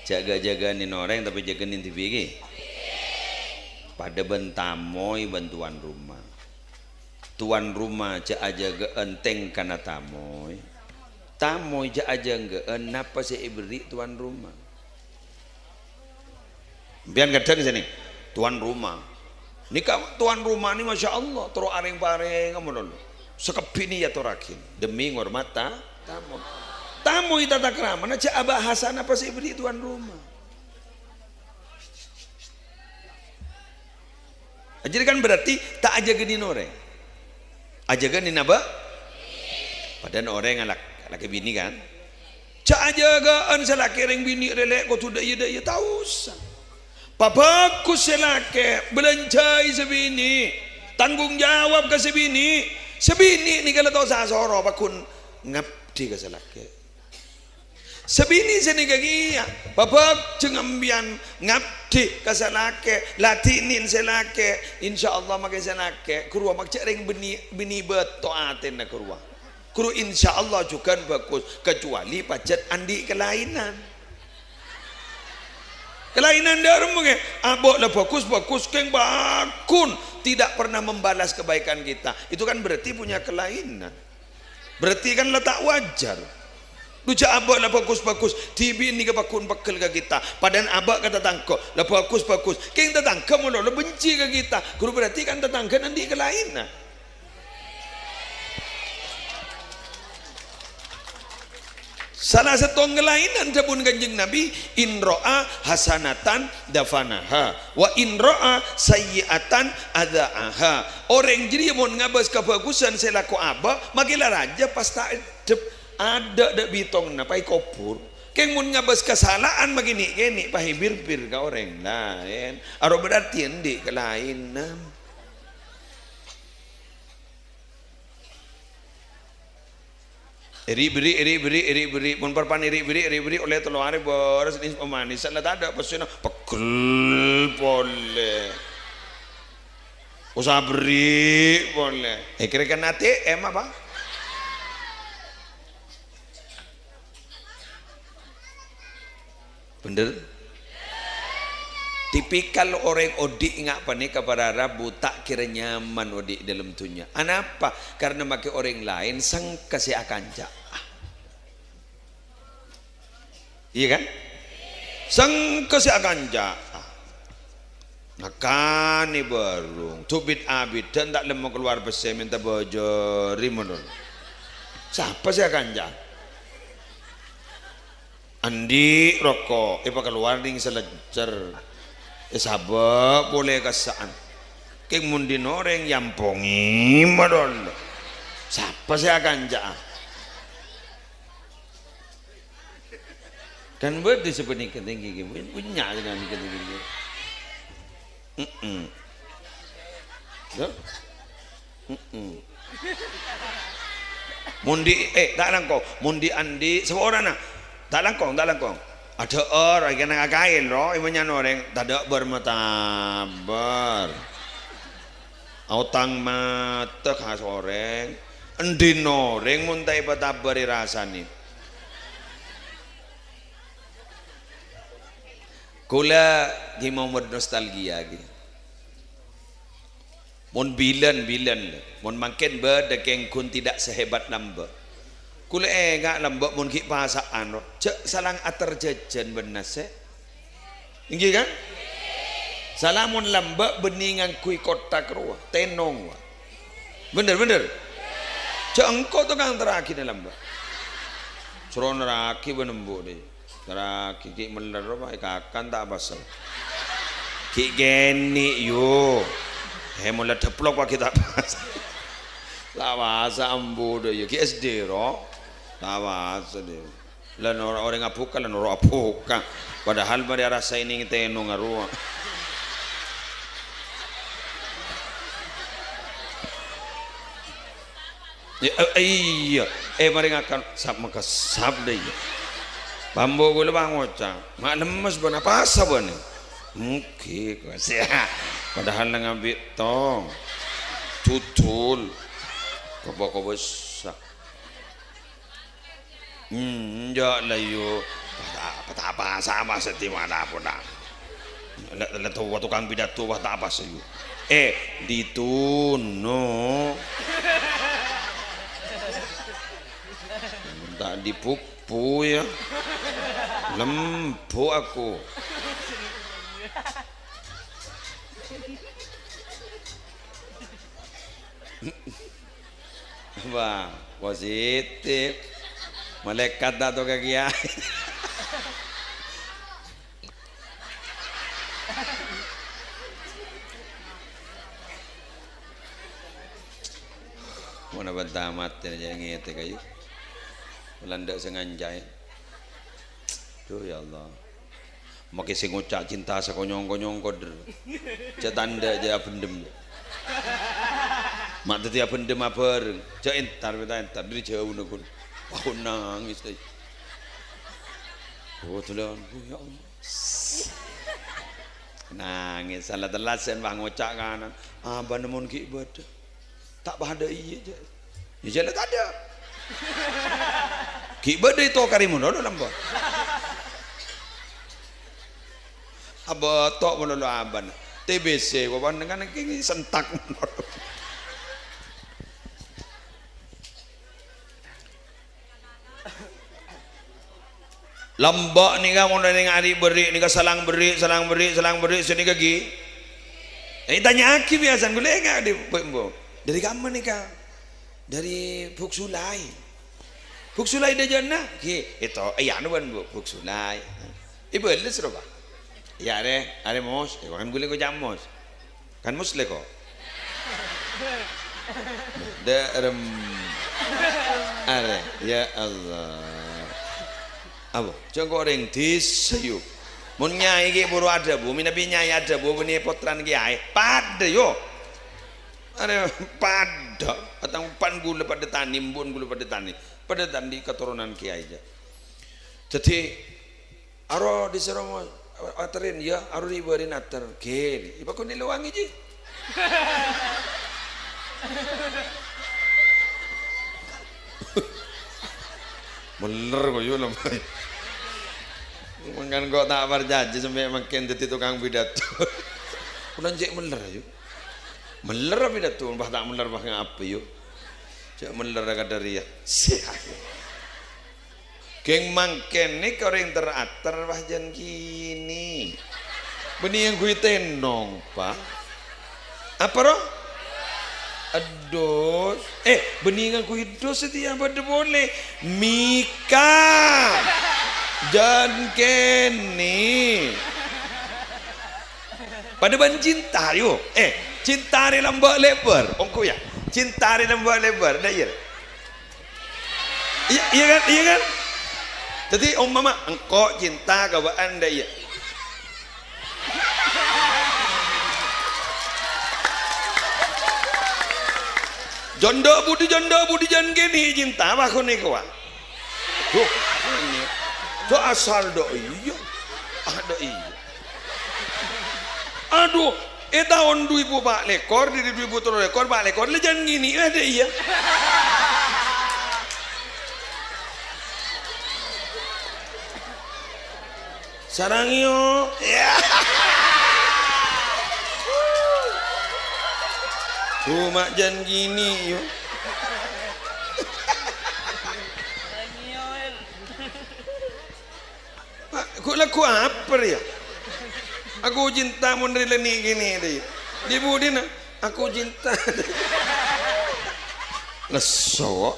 jaga-jaganin orang tapi jagain TV ki. Pada bentamoy bantuan rumah. Tuan rumah ja aja enteng karena tamoy. Tamoy ja aja napa sih beri tuan rumah. Biar kadang sini tuan rumah. Nikah tuan rumah ini masya Allah terus areng-pareng kamu sekepini ya torakin demi ngormat tamu. Tamu itu tata krama, nah cak bahasan apa sih beri tuan rumah. Jadi kan berarti tak aja gini noreng, aja gini naba. Padahal orang laki bini kan, cak aja gaan selaki ring bini relek kau tuh dah tahu sah. Papakus selaki belancai sebini, tanggung jawab ke sebini ni kalau tahu sah soro pakun ngabdi ke selaki. Sebini seni gagia, bapak cengambian ngabdi kasalake, latinin selake, insya Allah makai selake, kurua makcik ring bini betoaten na kurua, kuru insya Allah juga bagus, kecuali pajat andi kelainan darum mungkin, abok lah bagus keng bakun, tidak pernah membalas kebaikan kita, itu kan berarti punya kelainan, berarti kan letak wajar. Duca abak lah bagus TV ni ke bakun bakal ke kita padahal abak kata tangkap lah bagus keng tetangga mula lah benci ke kita guru berarti kan tetangga nanti ke lain nah. Salah satu kelainan sabun kanjeng Nabi in ro'a hasanatan dafanaha wa in ro'a sayyiatan adaaha. Orang jadi mau ngabas kebagusan selaku abak makilah raja pasta ada bitong na pai kopur keng mun ngabas kesalahan begini gini pahi bir ka orang lain aro berarti endi ke lain nam iri beri mun parpan iri beri oleh telo hari boros ini pemanis salah ada pasina pegel boleh usah beri boleh kira-kira nanti apa bener? Tipikal orang odik ngak panik kepada Rabu tak kira nyaman odik dalam dunia. Kenapa? Karena makai orang lain sang kasih akan jak. Iya kan? Sang kasih akan jak. Nakani barung, tubit abid dan tak lemah keluar besi minta bojori menurut. Siapa sih akan jak? Andi rokok, keluar ning selecer, sabab boleh kasaan. Keng mundi noreng yampongi madol. Siapa saya akan jah? Kan buat disebut ni ketinggi, punya dengan ketinggi. Mundi tak langkau, mundi andi seorang nak. Tak langkong ada orang yang nak kain roh imannya orang tak ada bermatabar autang mata khas orang endi noreng muntai batabar rasani kula gi mau nostalgia gi mun bilan mun makin berdekeng kun tidak sehebat nambah kule enggak lembok mun ki pasaan cek salang atar jajan benas inggih kan salamun lembok beningan kui kota keruah tenong bener cek engkau tu kan terakhir lembok suruh neraki benembu deh terakhir ki meler apa kakan tak basel ki geni yo mulai deplok wa kita pas lawasa ambu deh ki SD ro lawasa deh lan orang apuka lan orang apuka padahal pada rasa ini tenong arua iya mari ngakan sab maka sab deh bambu gula bangocang mak lemes bana pasa bana mungkin padahal ngambil tong tutul kobok-kobok sak ya lah yo tak apa sama setimana pun dah. Lihat tukang pidato wah tak apa sih. Dituno. Tak dipupu ya. Lembu aku. Wah, positif. Malaikat dah tu kaki ya. Mana bantah mati aja ngete kayu. Melanda senganjai. Duh ya Allah. Makai sing ngucap cinta sakonyong-konyong koder. Cak tanda aja pendem. Mak tadi pendem apa? Cak entar dari jauh nakun. Aku nangis tadi. Oh Tuhan, ya Allah. Nangis salah telasen bang ngucap kanan. Abah nemun ki ibadah. Tak bahada iya je. Ya jalan tak ada. Ki ibadah itu karimun dalam bah. Abah tok menolo aban. TBC waban dengan kini sentak menolo. Lambak ni kan mau neng hari beri ni kan salang beri sini kaki. Tanya aki biasa gue enggak di Mbok. Dari kamu nih kak? Dari Buksulai. Buksulai dah jana? Itu ayah nuan bu Buksulai. Ibu ada serupa? Ya ada mos. Kan gue lego jam mos. Kan mos lego. Derem. Ada. Ya Allah. Apa? Jangan goreng disayu. Mun nyai ki buru ada bu. Minabi nyai ada bu. Bini potran ki ay. Pada yo. Ada pada atau pan gula pada tani, bun gula pada tani keturunan kiai aja. Jadi aro di seromo aterin ya aro riberin ater kiri. Iba ko niluwangi ji. Bener kok yo lemah. Mungkin kok tak berjanji sampai makin jadi tukang pidato. Kunan jek bener ayo. Meler apa itu? Bah tak meler bah ngapa yuk? Cak meler kadari ya. Geng mangken ni koreng teratar bah jan kini. Beni yang gue tenong pak. Apa roh? Aduh. Beni yang gue dos itu yang pada boleh. Mika. Jan kini. Pada ban cinta yuk. Cinta di lembak lebar, ongko ya. Cinta di lembak lebar, dah iya. Iya kan? Jadi mama engkau cinta kawan dah iya. Jondo budi jan gini cinta apa kau ni kawan? Tuh, ini, tuh asal do iya, ada iya. Aduh. Tahun 2000 Pak lekor di 2003 lekor Pak lekor lejan gini ada iya. Sarang yo. Ya. Rumah jan gini yo. Pak, kok laku apa ya? Aku cinta mau dari leni gini deh. Di budina, aku cinta. Lesok.